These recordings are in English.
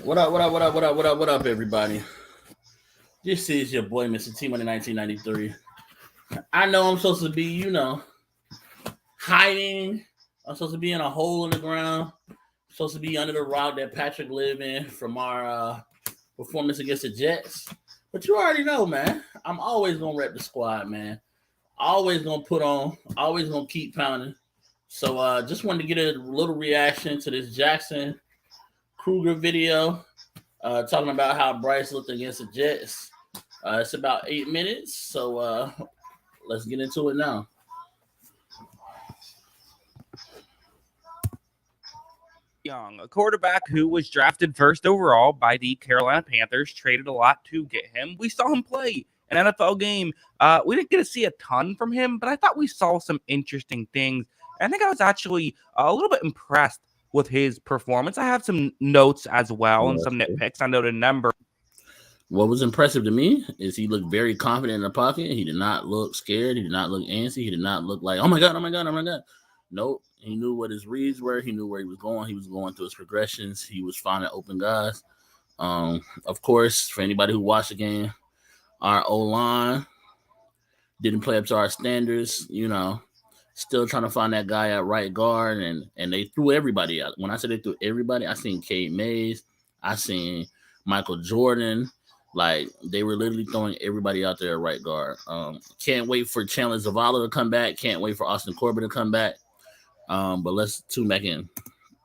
What up, what up, what up, what up, what up, what up, everybody? This is your boy, Mr. T Money 1993. I know I'm supposed to be, hiding. I'm supposed to be in a hole in the ground. I'm supposed to be under the rock that Patrick lived in from our performance against the Jets. But you already know, man. I'm always going to rep the squad, man. Always going to put on. Always going to keep pounding. So just wanted to get a little reaction to this Jackson Krueger video talking about how Bryce looked against the Jets. It's about 8 minutes, so let's get into it now. Young, a quarterback who was drafted first overall by the Carolina Panthers, traded a lot to get him. We saw him play an NFL game. We didn't get to see a ton from him, but I thought we saw some interesting things. And I think I was actually a little bit impressed with his performance. I have some notes as well and some nitpicks. I noted a number. What was impressive to me is he looked very confident in the pocket. He did not look scared. He did not look antsy. He did not look like, oh my God, oh my God, oh my God. Nope. He knew what his reads were. He knew where he was going. He was going through his progressions. He was finding open guys. Of course, for anybody who watched the game, our O-line didn't play up to our standards, still trying to find that guy at right guard, and they threw everybody out. When I say they threw everybody, I seen Cade Mays. I seen Michael Jordan. Like, they were literally throwing everybody out there at right guard. Can't wait for Chandler Zavala to come back. Can't wait for Austin Corbett to come back. But let's tune back in.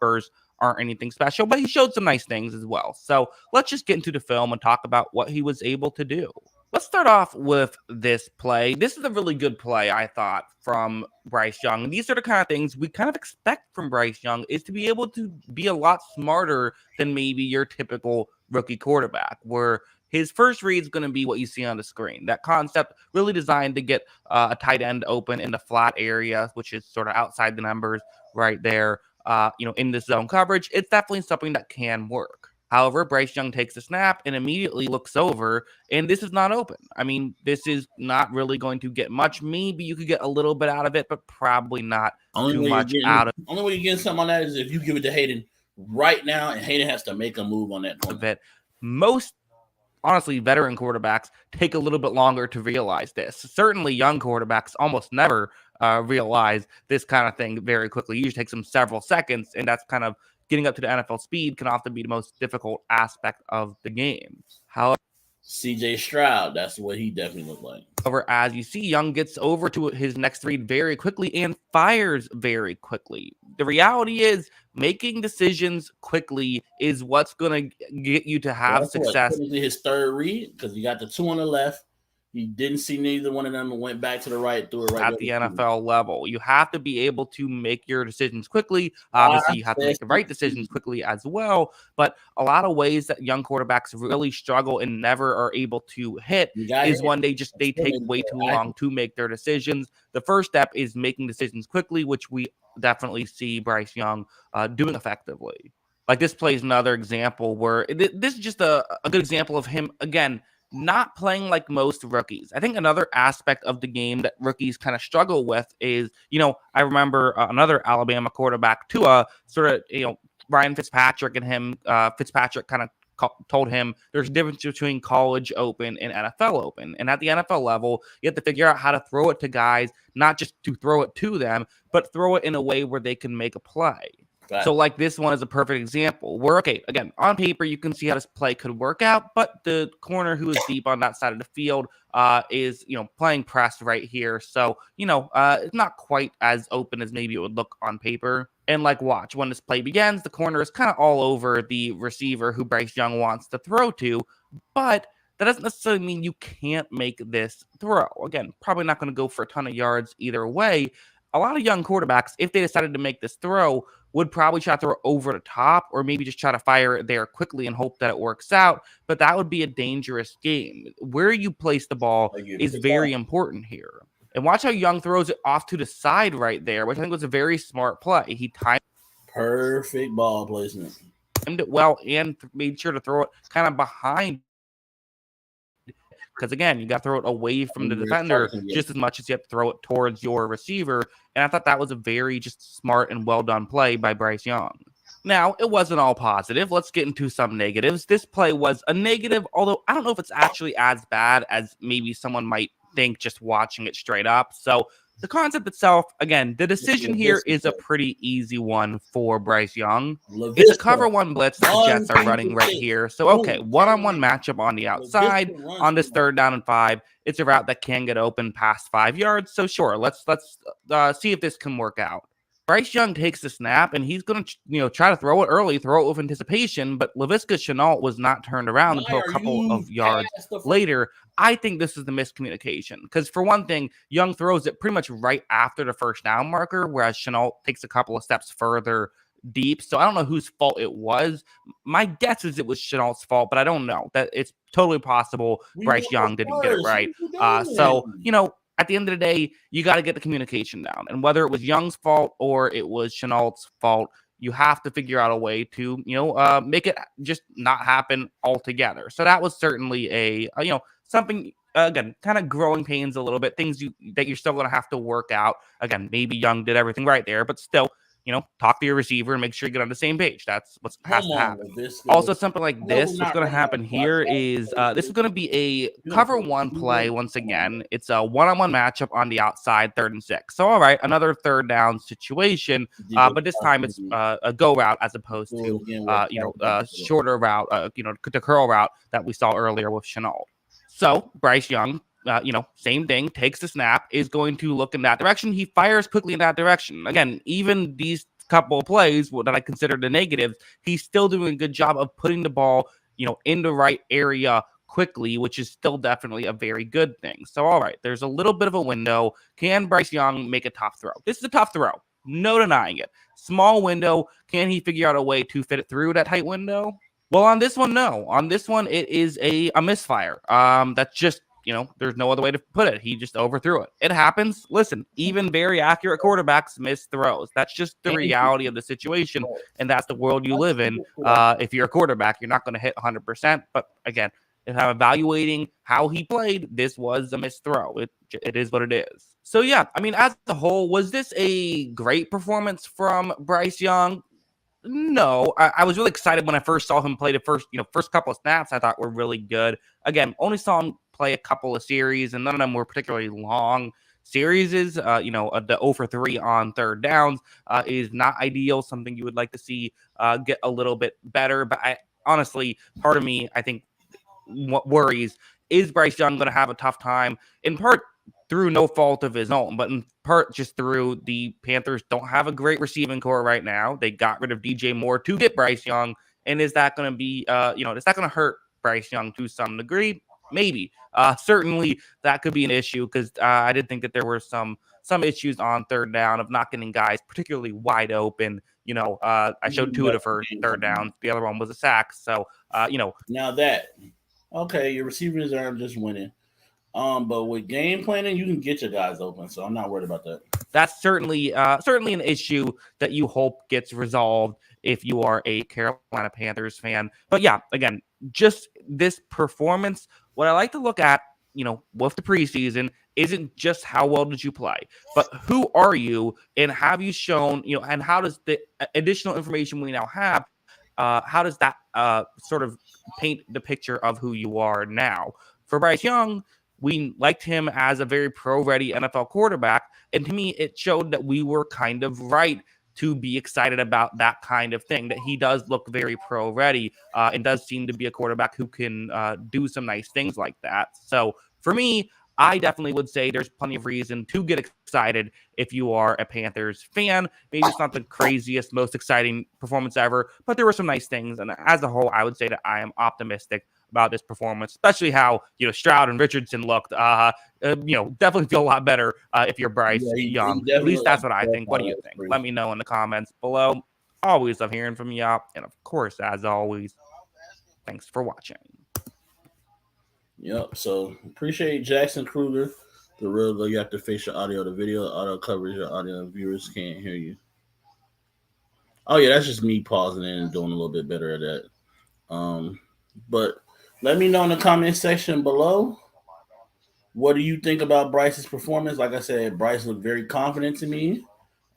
Aren't anything special, but he showed some nice things as well. So let's just get into the film and talk about what he was able to do. Let's start off with this play. This is a really good play, I thought, from Bryce Young. These are the kind of things we kind of expect from Bryce Young, is to be able to be a lot smarter than maybe your typical rookie quarterback, where his first read is going to be what you see on the screen. That concept really designed to get a tight end open in the flat area, which is sort of outside the numbers right there, in the zone coverage. It's definitely something that can work. However, Bryce Young takes the snap and immediately looks over, and this is not open. I mean, this is not really going to get much. Maybe you could get a little bit out of it, but probably not too much out of it. Only way you get something on that is if you give it to Hayden right now, and Hayden has to make a move on that point. Most, honestly, veteran quarterbacks take a little bit longer to realize this. Certainly, young quarterbacks almost never realize this kind of thing very quickly. It usually takes them several seconds, and that's kind of getting up to the NFL speed can often be the most difficult aspect of the game. However, CJ Stroud, that's what he definitely looked like. However, as you see, Young gets over to his next read very quickly and fires very quickly. The reality is, making decisions quickly is what's going to get you to have success. His third read, because you got the two on the left. He didn't see neither one of them and went back to the right, threw it right at the NFL level. You have to be able to make your decisions quickly. Obviously, you have to make the right decisions quickly as well. But a lot of ways that young quarterbacks really struggle and never are able to hit is when they take way too long to make their decisions. The first step is making decisions quickly, which we definitely see Bryce Young doing effectively. Like, this play is another example where this is just a good example of him, again, not playing like most rookies. I think another aspect of the game that rookies kind of struggle with is, I remember another Alabama quarterback, Tua, Ryan Fitzpatrick and him. Fitzpatrick kind of told him there's a difference between college open and NFL open. And at the NFL level, you have to figure out how to throw it to guys, not just to throw it to them, but throw it in a way where they can make a play. So, like, this one is a perfect example where, okay, again, on paper, you can see how this play could work out, but the corner who is deep on that side of the field is, playing press right here. So, it's not quite as open as maybe it would look on paper. And, like, watch, when this play begins, the corner is kind of all over the receiver who Bryce Young wants to throw to, but that doesn't necessarily mean you can't make this throw. Again, probably not going to go for a ton of yards either way. A lot of young quarterbacks, if they decided to make this throw, would probably try to throw it over the top or maybe just try to fire it there quickly and hope that it works out. But that would be a dangerous game. Where you place the ball is very important here. And watch how Young throws it off to the side right there, which I think was a very smart play. He timed perfect ball placement. Timed it well and made sure to throw it kind of behind. Because, again, you got to throw it away from the defender just as much as you have to throw it towards your receiver. And I thought that was a very just smart and well-done play by Bryce Young. Now, it wasn't all positive. Let's get into some negatives. This play was a negative, although I don't know if it's actually as bad as maybe someone might think just watching it straight up. So, the concept itself, again, the decision here is a pretty easy one for Bryce Young. It's a cover one blitz that the Jets are running right here. So, okay, one-on-one matchup on the outside on this 3rd down and 5. It's a route that can get open past 5 yards. So, sure, let's see if this can work out. Bryce Young takes the snap, and he's going to, try to throw it early, throw it with anticipation, but Laviska Shenault was not turned around until a couple of yards later. I think this is the miscommunication because, for one thing, Young throws it pretty much right after the 1st down marker, whereas Shenault takes a couple of steps further deep. So I don't know whose fault it was. My guess is it was Chenault's fault, but I don't know. That it's totally possible Bryce Young didn't get it right. At the end of the day, you got to get the communication down. And whether it was Young's fault or it was Chenault's fault, you have to figure out a way to, make it just not happen altogether. So that was certainly something, again, kind of growing pains a little bit, things that you're still going to have to work out. Again, maybe Young did everything right there, but still, talk to your receiver and make sure you get on the same page. That's what has to happen. Also, something like this, what's going to happen here is this is going to be a cover 1 play once again. It's a one-on-one matchup on the outside, 3rd and 6. So, all right, another 3rd down situation, but this time it's a go route as opposed to, shorter route, the curl route that we saw earlier with Shenault. So, Bryce Young, same thing, takes the snap, is going to look in that direction. He fires quickly in that direction. Again, even these couple of plays that I consider the negatives, he's still doing a good job of putting the ball, in the right area quickly, which is still definitely a very good thing. So, all right, there's a little bit of a window. Can Bryce Young make a tough throw? This is a tough throw. No denying it. Small window. Can he figure out a way to fit it through that tight window? Well, on this one, no. On this one, it is a misfire. That's just, there's no other way to put it. He just overthrew it. It happens. Listen, even very accurate quarterbacks miss throws. That's just the reality of the situation, and that's the world you live in. If you're a quarterback, you're not going to hit 100%. But again, if I'm evaluating how he played, this was a missed throw. It is what it is. So, yeah, I mean, as a whole, was this a great performance from Bryce Young? No, I was really excited when I first saw him play the first couple of snaps. I thought were really good. Again, only saw him play a couple of series, and none of them were particularly long series. The 0 for 3 on 3rd downs is not ideal. Something you would like to see get a little bit better. But I honestly, part of me, I think, what worries is Bryce Young going to have a tough time, in part through no fault of his own, but in part just through the Panthers don't have a great receiving core right now. They got rid of DJ Moore to get Bryce Young. And is that going to be, is that going to hurt Bryce Young to some degree? Maybe. Certainly that could be an issue because I did think that there were some issues on 3rd down of not getting guys particularly wide open. I showed 2 of the first 3rd downs. The other one was a sack. So, Now that, okay, your receivers are just winning. But with game planning, you can get your guys open, so I'm not worried about that. That's certainly an issue that you hope gets resolved if you are a Carolina Panthers fan. But yeah, again, just this performance, what I like to look at, with the preseason isn't just how well did you play, but who are you and have you shown, and how does the additional information we now have, how does that sort of paint the picture of who you are now? For Bryce Young, we liked him as a very pro-ready NFL quarterback, and to me, it showed that we were kind of right to be excited about that kind of thing, that he does look very pro-ready and does seem to be a quarterback who can do some nice things like that. So for me, I definitely would say there's plenty of reason to get excited if you are a Panthers fan. Maybe it's not the craziest, most exciting performance ever, but there were some nice things. And as a whole, I would say that I am optimistic about this performance, especially how, Stroud and Richardson looked. Definitely feel a lot better if you're Bryce Young. At least that's what I think. What do you think? Let me know in the comments below. Always love hearing from y'all. And of course, as always, thanks for watching. Yep. So appreciate Jackson Krueger. The real though, you have to face your audio. The video auto covers your audio, and viewers can't hear you. Oh yeah, that's just me pausing in and doing a little bit better at that. But let me know in the comment section below. What do you think about Bryce's performance? Like I said, Bryce looked very confident to me.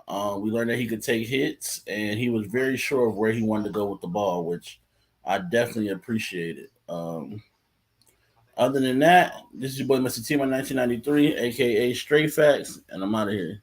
We learned that he could take hits, and he was very sure of where he wanted to go with the ball, which I definitely appreciated. Other than that, this is your boy Mr. T, 1993, aka Straight Facts, and I'm out of here.